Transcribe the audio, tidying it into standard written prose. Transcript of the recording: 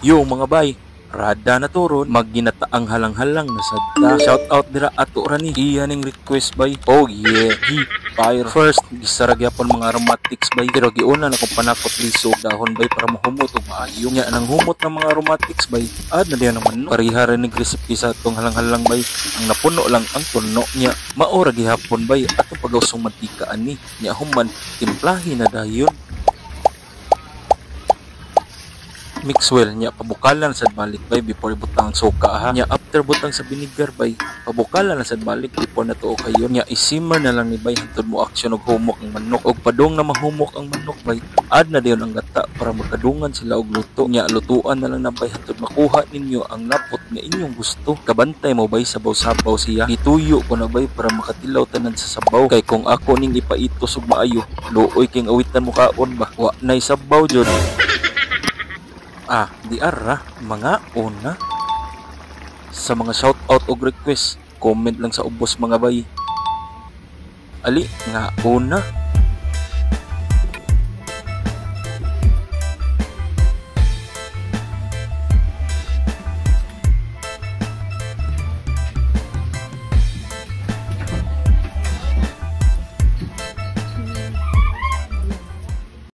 Yo mga bay, rada na turon, magginataang halang-halang na sadta. Shout out dira ato rani. Iya ning request bay. Oh yeah, fire. First, gisaragyapon mga aromatics bay. Pero giuna na kung panakot liso dahon bay para mahumot og maayo. Nya nang humot ng mga aromatics bay. Ad na diyan naman no. Pariha rin ning recipe sa atong halang-halang bay. Ang napuno lang ang tuno nya. Maora gihapon bay atong pagausong mantika ani. Nya human timplahin na dayon. Mix well nya pabukalan sad balik bay before ibutang ang suka ha. Nya after butang sa vinegar bay pabukalan na sad balik before natuo kayo. Nya isimmer na lang ni bay hangtod mo aksyon og humok ang manok og padung na mahumok ang manok bay. Add na diyon ang gata para magkadungan sila og luto. Nya lutuan na lang na bay hangtod makuha ninyo ang napot nga inyong gusto. Kabantay mo bay sabaw-sabaw siya. Ituyo ko na bay para makatilaw tanan sa sabaw. Kay kung ako ning ipaitos og maayo, luoy king awitan mo kaon ba. Wa nay sabaw jud. Di ara, mga una. Sa mga shoutout o request, comment lang sa ubos mga bay. Ali, nga una.